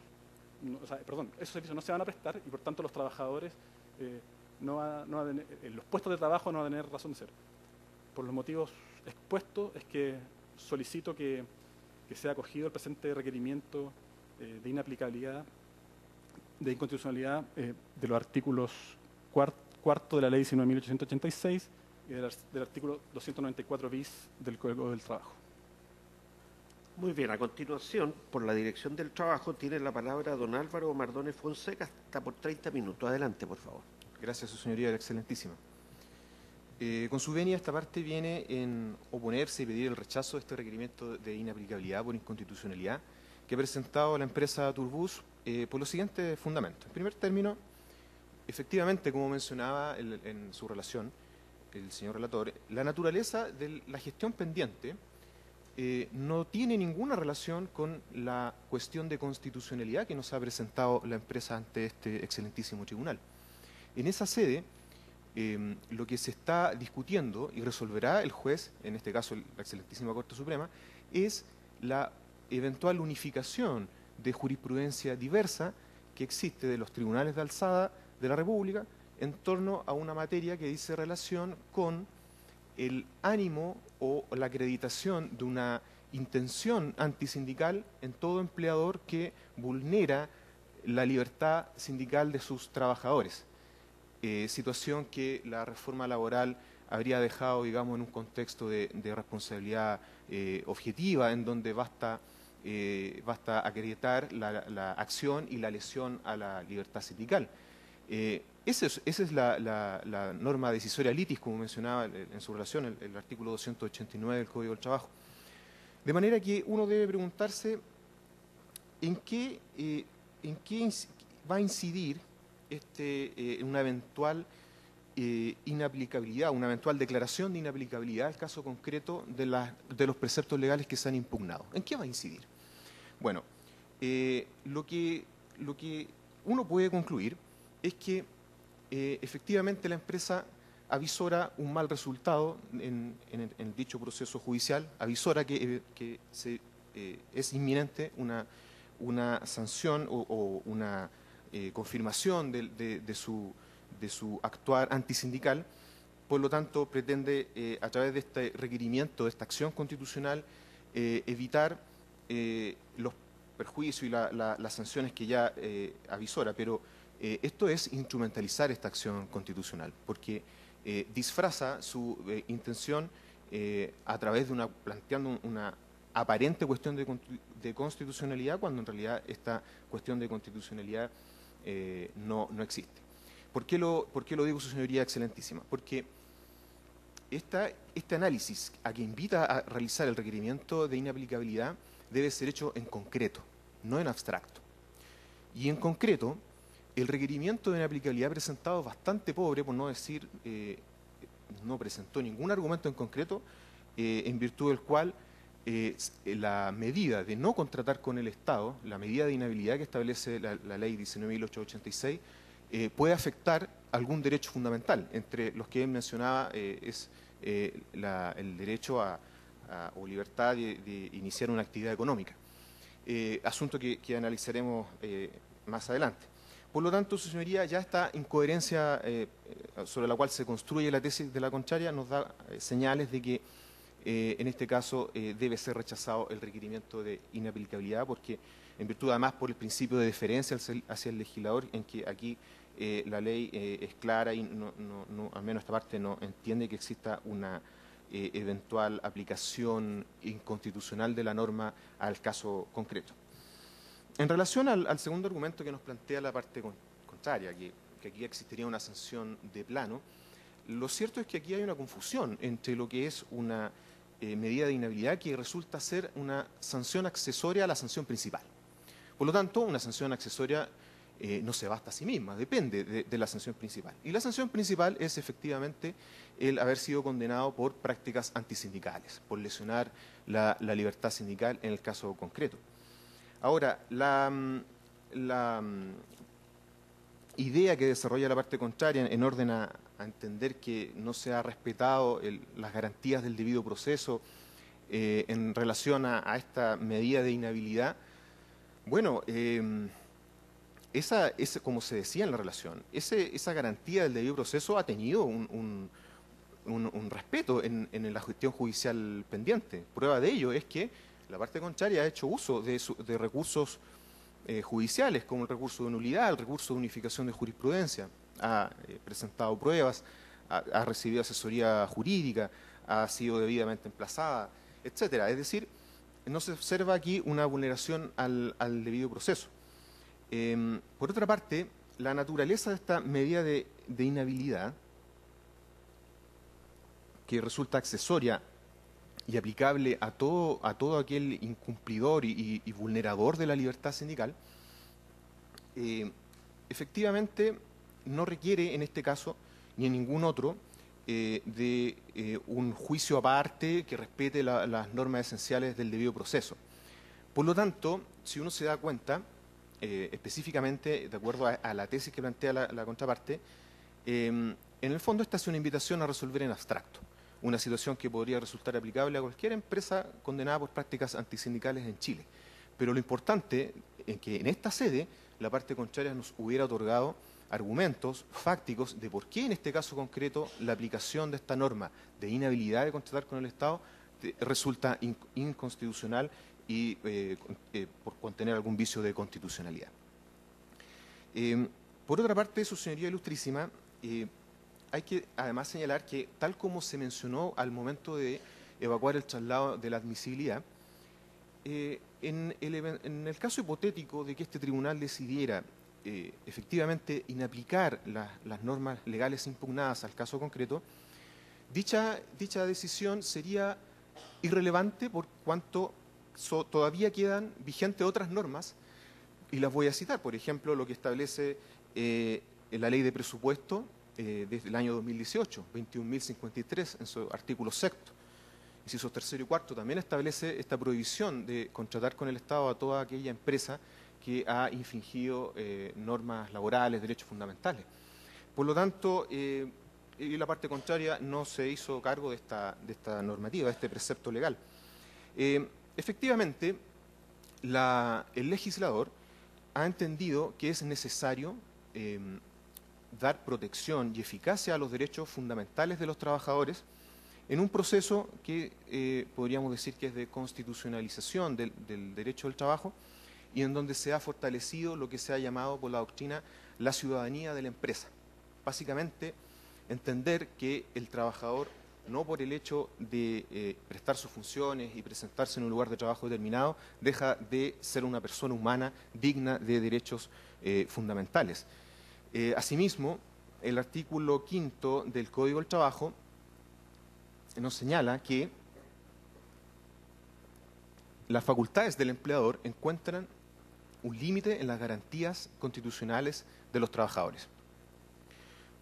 no se van a prestar y por tanto los trabajadores los puestos de trabajo no van a tener razón de ser. Por los motivos expuestos es que solicito que sea acogido el presente requerimiento de inaplicabilidad, de inconstitucionalidad de los artículos cuarto de la Ley 19.886 y del artículo 294 bis del Código del Trabajo. Muy bien, a continuación, por la Dirección del Trabajo, tiene la palabra don Álvaro Mardones Fonseca, hasta por 30 minutos. Adelante, por favor. Gracias, su señoría, excelentísima. Con su venia, esta parte viene en oponerse y pedir el rechazo de este requerimiento de inaplicabilidad por inconstitucionalidad que ha presentado la empresa Turbus por los siguientes fundamentos. En primer término, efectivamente, como mencionaba en su relación el señor relator, la naturaleza de la gestión pendiente no tiene ninguna relación con la cuestión de constitucionalidad que nos ha presentado la empresa ante este excelentísimo tribunal. En esa sede, lo que se está discutiendo y resolverá el juez, en este caso la excelentísima Corte Suprema, es la eventual unificación de jurisprudencia diversa que existe de los tribunales de alzada de la República en torno a una materia que dice relación con el ánimo o la acreditación de una intención antisindical en todo empleador que vulnera la libertad sindical de sus trabajadores. Situación que la reforma laboral habría dejado, digamos, en un contexto de responsabilidad objetiva, en donde basta acreditar la acción y la lesión a la libertad sindical. Esa es la norma decisoria litis, como mencionaba en su relación el artículo 289 del Código del Trabajo. De manera que uno debe preguntarse en qué va a incidir una eventual inaplicabilidad, una eventual declaración de inaplicabilidad al caso concreto de los preceptos legales que se han impugnado. ¿En qué va a incidir? Bueno, lo que uno puede concluir es que efectivamente la empresa avisora un mal resultado en dicho proceso judicial, avisora que es inminente una sanción o una confirmación de su actuar antisindical. Por lo tanto, pretende, a través de este requerimiento, de esta acción constitucional, evitar los perjuicios y las sanciones que ya avisora. Pero esto es instrumentalizar esta acción constitucional, porque disfraza su intención a través de planteando una aparente cuestión de constitucionalidad, cuando en realidad esta cuestión de constitucionalidad no existe. ¿Por qué lo digo, su señoría excelentísima? Porque este análisis a que invita a realizar el requerimiento de inaplicabilidad debe ser hecho en concreto, no en abstracto. Y en concreto, el requerimiento de inaplicabilidad presentado es bastante pobre, por no decir, no presentó ningún argumento en concreto, en virtud del cual la medida de no contratar con el Estado, la medida de inhabilidad que establece la ley 19.886, puede afectar algún derecho fundamental. Entre los que él mencionaba es el derecho o libertad de iniciar una actividad económica, asunto que analizaremos más adelante. Por lo tanto, su señoría, ya esta incoherencia sobre la cual se construye la tesis de la contraria nos da señales de que en este caso debe ser rechazado el requerimiento de inaplicabilidad, porque en virtud además por el principio de deferencia hacia el legislador, en que aquí la ley es clara y al menos esta parte no entiende que exista una eventual aplicación inconstitucional de la norma al caso concreto. En relación al segundo argumento que nos plantea la parte contraria, que aquí existiría una sanción de plano, lo cierto es que aquí hay una confusión entre lo que es una medida de inhabilidad que resulta ser una sanción accesoria a la sanción principal. Por lo tanto, una sanción accesoria no se basta a sí misma, depende de la sanción principal. Y la sanción principal es efectivamente el haber sido condenado por prácticas antisindicales, por lesionar la libertad sindical en el caso concreto. Ahora, la idea que desarrolla la parte contraria en orden a entender que no se ha respetado las garantías del debido proceso en relación a esta medida de inhabilidad, bueno, como se decía en la relación, esa garantía del debido proceso ha tenido un respeto en la gestión judicial pendiente. Prueba de ello es que la parte contraria ha hecho uso de recursos judiciales, como el recurso de nulidad, el recurso de unificación de jurisprudencia, ha presentado pruebas, ha recibido asesoría jurídica, ha sido debidamente emplazada, etcétera. Es decir, no se observa aquí una vulneración al debido proceso. Por otra parte, la naturaleza de esta medida de inhabilidad, que resulta accesoria y aplicable a todo aquel incumplidor y vulnerador de la libertad sindical, efectivamente no requiere en este caso ni en ningún otro de un juicio aparte que respete las normas esenciales del debido proceso. Por lo tanto, si uno se da cuenta, específicamente de acuerdo a la tesis que plantea la contraparte, en el fondo esta es una invitación a resolver en abstracto una situación que podría resultar aplicable a cualquier empresa condenada por prácticas antisindicales en Chile. Pero lo importante es que en esta sede la parte contraria nos hubiera otorgado argumentos fácticos de por qué en este caso concreto la aplicación de esta norma de inhabilidad de contratar con el Estado resulta inconstitucional y por contener algún vicio de constitucionalidad. Por otra parte, su señoría ilustrísima, hay que además señalar que, tal como se mencionó al momento de evacuar el traslado de la admisibilidad, en el caso hipotético de que este tribunal decidiera efectivamente inaplicar las normas legales impugnadas al caso concreto, dicha decisión sería irrelevante por cuanto todavía quedan vigentes otras normas, y las voy a citar. Por ejemplo, lo que establece la ley de presupuesto desde el año 2018, 21.053 en su artículo 6º. Incisos 3º y 4º también establece esta prohibición de contratar con el Estado a toda aquella empresa que ha infringido normas laborales, derechos fundamentales. Por lo tanto, y la parte contraria no se hizo cargo de esta normativa, de este precepto legal. Efectivamente, el legislador ha entendido que es necesario dar protección y eficacia a los derechos fundamentales de los trabajadores en un proceso que podríamos decir que es de constitucionalización del derecho del trabajo y en donde se ha fortalecido lo que se ha llamado por la doctrina la ciudadanía de la empresa. Básicamente, entender que el trabajador, no por el hecho de prestar sus funciones y presentarse en un lugar de trabajo determinado, deja de ser una persona humana digna de derechos fundamentales. Asimismo, el artículo 5º del Código del Trabajo nos señala que las facultades del empleador encuentran un límite en las garantías constitucionales de los trabajadores.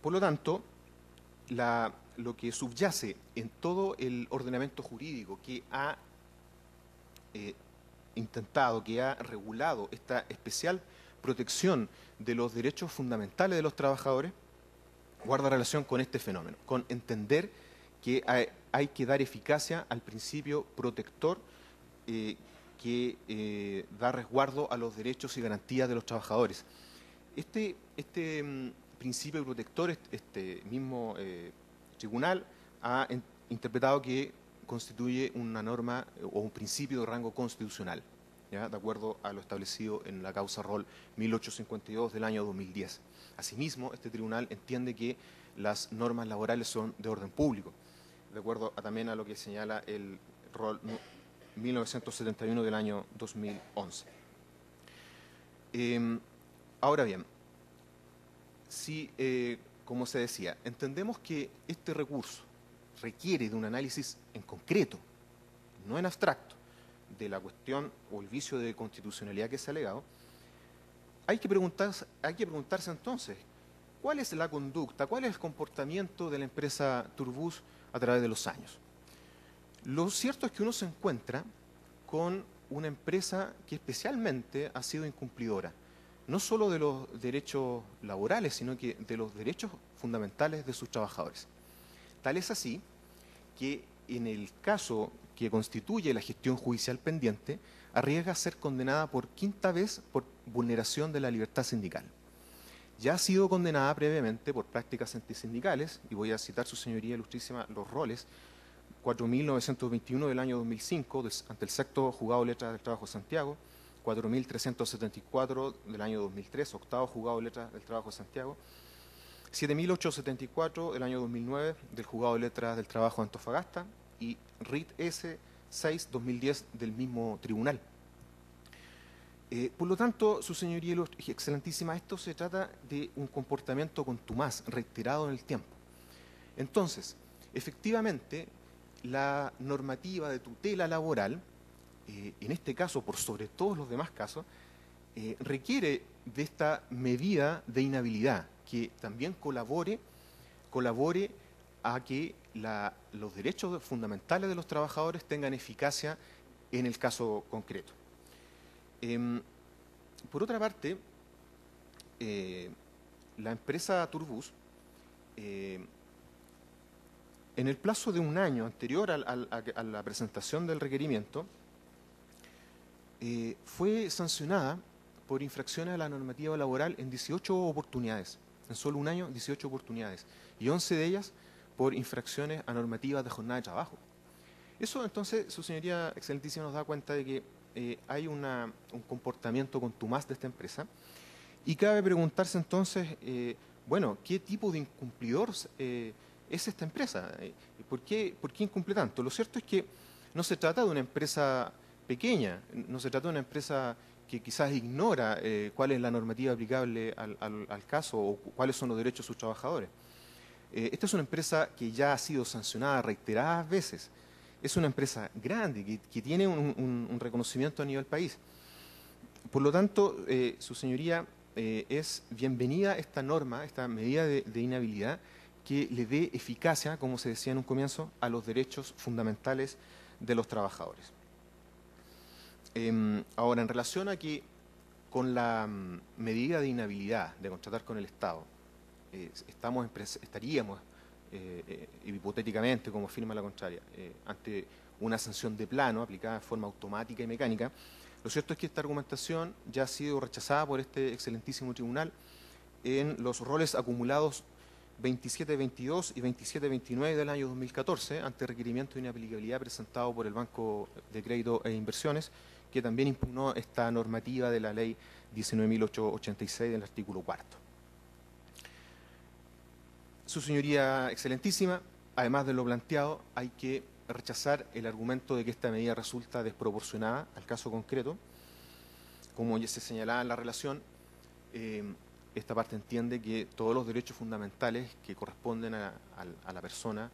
Por lo tanto, lo que subyace en todo el ordenamiento jurídico que ha intentado, que ha regulado esta especial protección de los derechos fundamentales de los trabajadores, guarda relación con este fenómeno, con entender que hay que dar eficacia al principio protector que da resguardo a los derechos y garantías de los trabajadores. Este principio protector, este mismo tribunal ha interpretado que constituye una norma o un principio de rango constitucional, ¿ya? De acuerdo a lo establecido en la causa Rol 1852 del año 2010. Asimismo, este tribunal entiende que las normas laborales son de orden público, de acuerdo también a lo que señala el Rol 1971 del año 2011. Ahora bien, si, como se decía, entendemos que este recurso requiere de un análisis en concreto, no en abstracto, de la cuestión o el vicio de constitucionalidad que se ha alegado, hay que preguntarse entonces, ¿cuál es la conducta, cuál es el comportamiento de la empresa Turbus a través de los años? Lo cierto es que uno se encuentra con una empresa que especialmente ha sido incumplidora, no solo de los derechos laborales, sino que de los derechos fundamentales de sus trabajadores. Tal es así que en el caso que constituye la gestión judicial pendiente, arriesga a ser condenada por quinta vez por vulneración de la libertad sindical. Ya ha sido condenada previamente por prácticas antisindicales, y voy a citar su señoría ilustrísima los roles, 4.921 del año 2005 ante el sexto juzgado de letras del trabajo de Santiago, 4.374 del año 2003, octavo juzgado de letras del trabajo de Santiago, 7.874 del año 2009 del juzgado de letras del trabajo de Antofagasta y RIT S 6-2010 del mismo tribunal. Por lo tanto, su señoría excelentísima, esto se trata de un comportamiento contumaz, reiterado en el tiempo. Entonces, efectivamente, la normativa de tutela laboral, en este caso por sobre todos los demás casos, requiere de esta medida de inhabilidad que también colabore a que los derechos fundamentales de los trabajadores tengan eficacia en el caso concreto. Por otra parte, la empresa Turbus, en el plazo de un año anterior a la presentación del requerimiento, fue sancionada por infracciones a la normativa laboral en 18 oportunidades. En solo un año, 18 oportunidades. Y 11 de ellas por infracciones a normativas de jornada de trabajo. Eso, entonces, su señoría excelentísima nos da cuenta de que hay un comportamiento contumaz de esta empresa. Y cabe preguntarse, entonces, bueno, ¿qué tipo de incumplidor es esta empresa? ¿Por qué incumple tanto? Lo cierto es que no se trata de una empresa pequeña, no se trata de una empresa que quizás ignora cuál es la normativa aplicable al caso o cuáles son los derechos de sus trabajadores. Esta es una empresa que ya ha sido sancionada reiteradas veces. Es una empresa grande que tiene un reconocimiento a nivel país. Por lo tanto, su señoría es bienvenida esta norma, esta medida de inhabilidad que le dé eficacia, como se decía en un comienzo, a los derechos fundamentales de los trabajadores. Ahora, en relación a que con la medida de inhabilidad de contratar con el Estado, estaríamos hipotéticamente, como afirma la contraria, ante una sanción de plano aplicada de forma automática y mecánica. Lo cierto es que esta argumentación ya ha sido rechazada por este excelentísimo tribunal en los roles acumulados 27-22 y 27-29 del año 2014 ante requerimiento de inaplicabilidad presentado por el Banco de Crédito e Inversiones, que también impugnó esta normativa de la Ley 19.886 del artículo 4. Su Señoría Excelentísima, además de lo planteado, hay que rechazar el argumento de que esta medida resulta desproporcionada al caso concreto. Como ya se señalaba en la relación, esta parte entiende que todos los derechos fundamentales que corresponden a la persona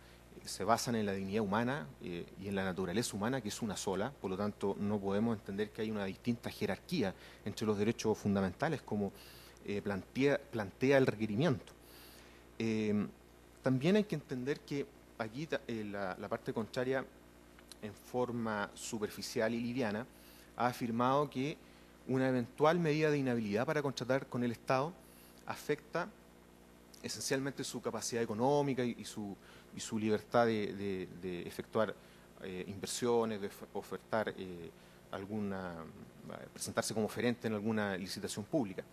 se basan en la dignidad humana y en la naturaleza humana, que es una sola. Por lo tanto, no podemos entender que hay una distinta jerarquía entre los derechos fundamentales, como plantea el requerimiento. También hay que entender que aquí la parte contraria, en forma superficial y liviana, ha afirmado que una eventual medida de inhabilidad para contratar con el Estado afecta esencialmente su capacidad económica y su libertad de efectuar inversiones, de ofertar presentarse como oferente en alguna licitación pública.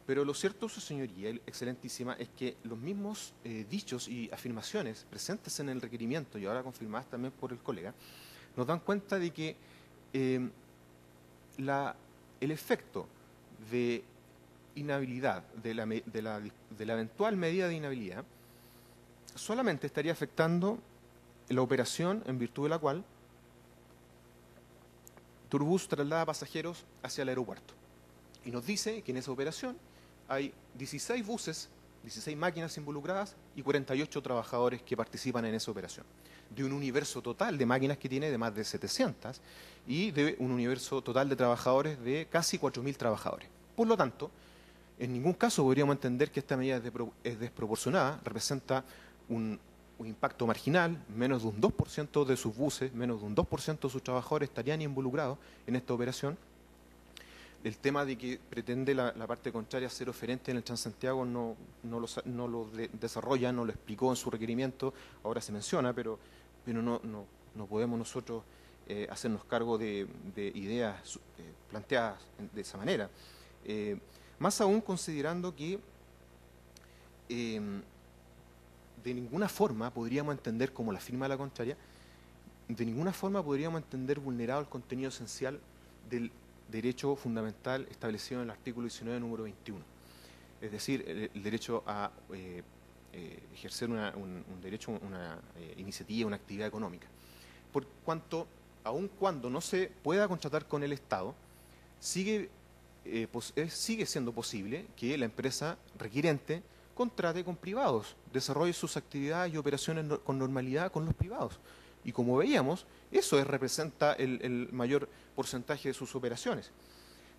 Pero lo cierto, Su Señoría, Excelentísima, es que los mismos dichos y afirmaciones presentes en el requerimiento y ahora confirmadas también por el colega, nos dan cuenta de que el efecto de inhabilidad, de la eventual medida de inhabilidad, solamente estaría afectando la operación en virtud de la cual Turbus traslada pasajeros hacia el aeropuerto. Y nos dice que en esa operación hay 16 buses, 16 máquinas involucradas y 48 trabajadores que participan en esa operación. De un universo total de máquinas que tiene de más de 700 y de un universo total de trabajadores de casi 4.000 trabajadores. Por lo tanto, en ningún caso podríamos entender que esta medida es desproporcionada, representa un impacto marginal, menos de un 2% de sus buses, menos de un 2% de sus trabajadores estarían involucrados en esta operación. El tema de que pretende la parte contraria ser oferente en el Transantiago no lo desarrolla, no lo explicó en su requerimiento, ahora se menciona, pero no podemos nosotros hacernos cargo de ideas planteadas de esa manera. Más aún considerando que de ninguna forma podríamos entender, como la afirma la contraria, de ninguna forma podríamos entender vulnerado el contenido esencial del derecho fundamental establecido en el artículo 19, número 21. Es decir, el derecho a ejercer un derecho, una iniciativa, una actividad económica. Por cuanto, aun cuando no se pueda contratar con el Estado, sigue siendo posible que la empresa requirente contrate con privados, desarrolle sus actividades y operaciones con normalidad con los privados. Y como veíamos, eso representa el mayor porcentaje de sus operaciones.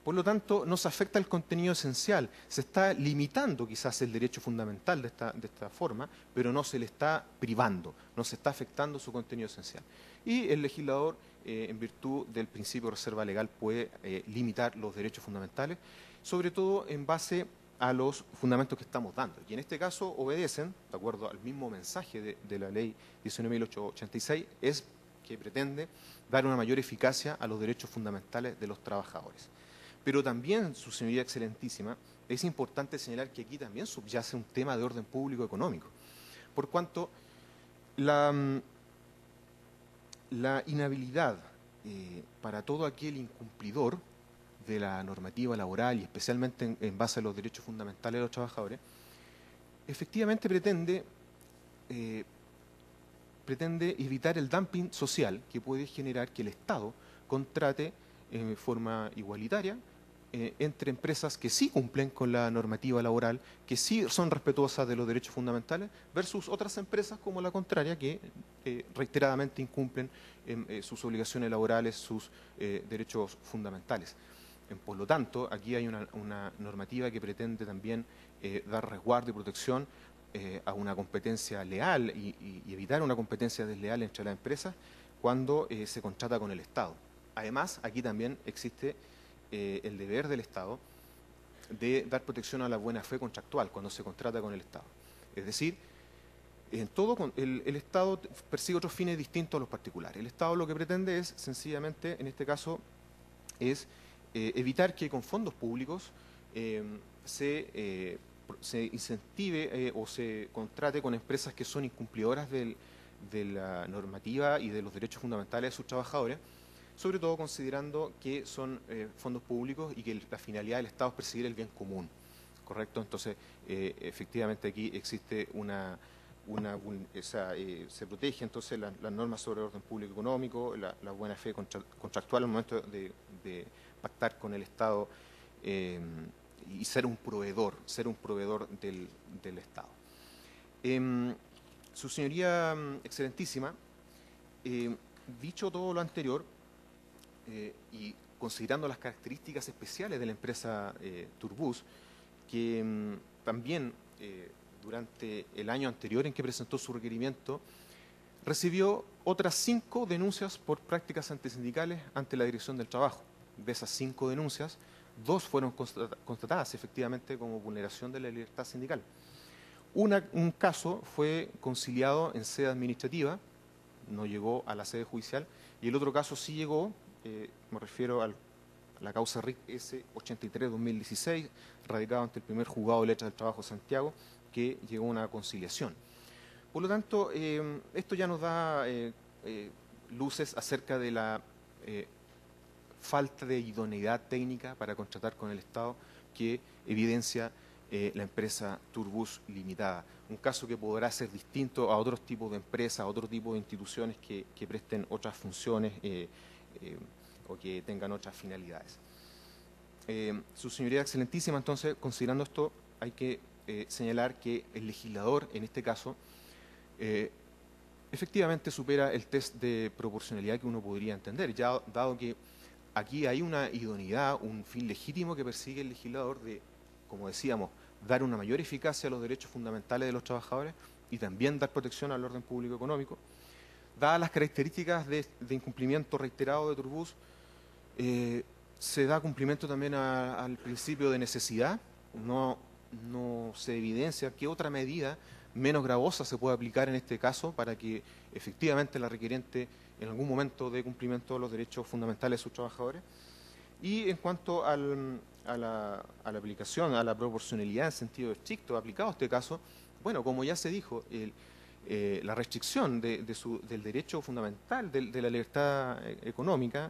Por lo tanto, no se afecta el contenido esencial, se está limitando quizás el derecho fundamental de esta forma, pero no se le está privando, no se está afectando su contenido esencial. Y el legislador, en virtud del principio de reserva legal, puede limitar los derechos fundamentales, sobre todo en base a los fundamentos que estamos dando. Y en este caso obedecen, de acuerdo al mismo mensaje de la Ley 19.886, es que pretende dar una mayor eficacia a los derechos fundamentales de los trabajadores. Pero también, Su Señoría Excelentísima, es importante señalar que aquí también subyace un tema de orden público económico, por cuanto la inhabilidad para todo aquel incumplidor de la normativa laboral y especialmente en base a los derechos fundamentales de los trabajadores, efectivamente pretende evitar el dumping social que puede generar que el Estado contrate en forma igualitaria entre empresas que sí cumplen con la normativa laboral, que sí son respetuosas de los derechos fundamentales, versus otras empresas como la contraria, que reiteradamente incumplen sus obligaciones laborales, sus derechos fundamentales. Por lo tanto, aquí hay una normativa que pretende también dar resguardo y protección a una competencia leal y evitar una competencia desleal entre las empresas cuando se contrata con el Estado. Además, aquí también existe el deber del Estado de dar protección a la buena fe contractual cuando se contrata con el Estado. Es decir, en todo el Estado persigue otros fines distintos a los particulares. El Estado lo que pretende es, sencillamente, en este caso, es evitar que con fondos públicos se incentive o se contrate con empresas que son incumplidoras de la normativa y de los derechos fundamentales de sus trabajadores, sobre todo considerando que son fondos públicos y que la finalidad del Estado es perseguir el bien común, ¿correcto? Entonces, efectivamente aquí existe se protege entonces las normas sobre orden público económico, la buena fe contractual al momento de pactar con el Estado y ser un proveedor del Estado. Su señoría excelentísima, dicho todo lo anterior y considerando las características especiales de la empresa Turbus, que también durante el año anterior en que presentó su requerimiento, recibió otras 5 denuncias por prácticas antisindicales ante la Dirección del Trabajo. De esas 5 denuncias, 2 fueron constatadas efectivamente como vulneración de la libertad sindical. Un caso fue conciliado en sede administrativa, no llegó a la sede judicial, y el otro caso sí llegó, me refiero a la causa RIC S 83-2016, radicado ante el primer juzgado de letras del trabajo de Santiago, que llegó a una conciliación. Por lo tanto, esto ya nos da luces acerca de la falta de idoneidad técnica para contratar con el Estado que evidencia la empresa Turbus Limitada. Un caso que podrá ser distinto a otros tipos de empresas, a otro tipo de instituciones que presten otras funciones o que tengan otras finalidades. Su señoría excelentísima, entonces, considerando esto, hay que señalar que el legislador, en este caso, efectivamente supera el test de proporcionalidad que uno podría entender, ya dado que aquí hay una idoneidad, un fin legítimo que persigue el legislador de, como decíamos, dar una mayor eficacia a los derechos fundamentales de los trabajadores y también dar protección al orden público económico. Dadas las características de incumplimiento reiterado de Turbus, se da cumplimiento también al principio de necesidad. No se evidencia qué otra medida menos gravosa se puede aplicar en este caso para que efectivamente la requiriente en algún momento dé cumplimiento a los derechos fundamentales de sus trabajadores. Y en cuanto a la aplicación, a la proporcionalidad en sentido estricto aplicado a este caso, bueno, como ya se dijo, la restricción del derecho fundamental de la libertad económica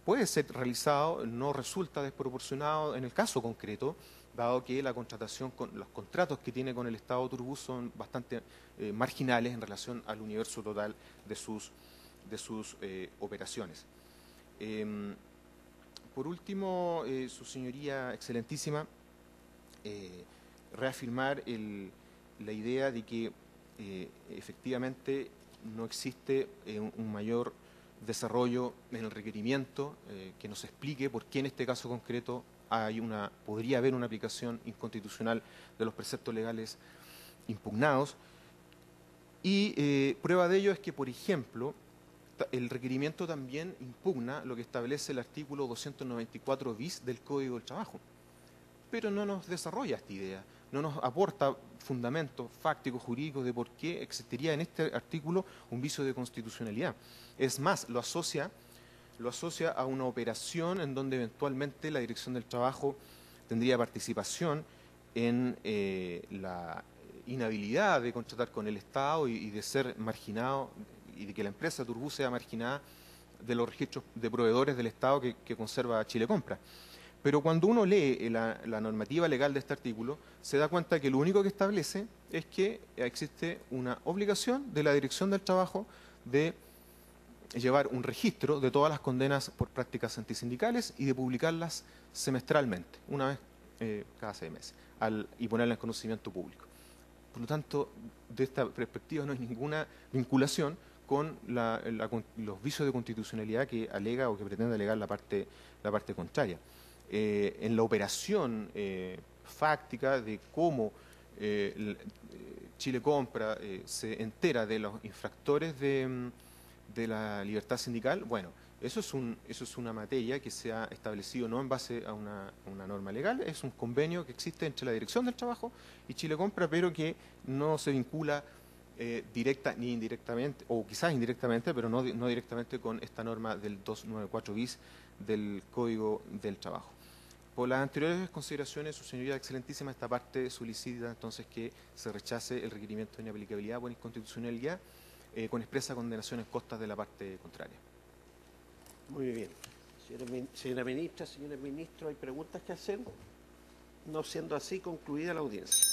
puede ser realizado, no resulta desproporcionado en el caso concreto, dado que la contratación, los contratos que tiene con el Estado Turbus son bastante marginales en relación al universo total de sus operaciones. Por último, su señoría excelentísima, reafirmar la idea de que efectivamente no existe un mayor desarrollo en el requerimiento que nos explique por qué en este caso concreto podría haber una aplicación inconstitucional de los preceptos legales impugnados. Y prueba de ello es que, por ejemplo, el requerimiento también impugna lo que establece el artículo 294 bis del Código del Trabajo, pero no nos desarrolla esta idea, no nos aporta fundamentos fácticos, jurídicos de por qué existiría en este artículo un vicio de constitucionalidad. Es más, lo asocia a una operación en donde eventualmente la Dirección del Trabajo tendría participación en la inhabilidad de contratar con el Estado y de ser marginado y de que la empresa Turbus sea marginada de los registros de proveedores del Estado que conserva Chile Compra. Pero cuando uno lee la normativa legal de este artículo, se da cuenta que lo único que establece es que existe una obligación de la Dirección del Trabajo de llevar un registro de todas las condenas por prácticas antisindicales y de publicarlas semestralmente, una vez cada 6 meses, y ponerlas en conocimiento público. Por lo tanto, de esta perspectiva no hay ninguna vinculación con los vicios de constitucionalidad que alega o que pretende alegar la parte contraria. En la operación fáctica de cómo Chile Compra se entera de los infractores de la libertad sindical, bueno, eso es una materia que se ha establecido no en base a una norma legal, es un convenio que existe entre la Dirección del Trabajo y Chile Compra, pero que no se vincula directa ni indirectamente, o quizás indirectamente, pero no directamente con esta norma del 294 bis del Código del Trabajo. Por las anteriores consideraciones, su señoría excelentísima, esta parte solicita entonces que se rechace el requerimiento de inaplicabilidad por inconstitucionalidad con expresa condenación en costas de la parte contraria. Muy bien. Señora ministra, señores ministros, ¿hay preguntas que hacer? No siendo así, concluida la audiencia.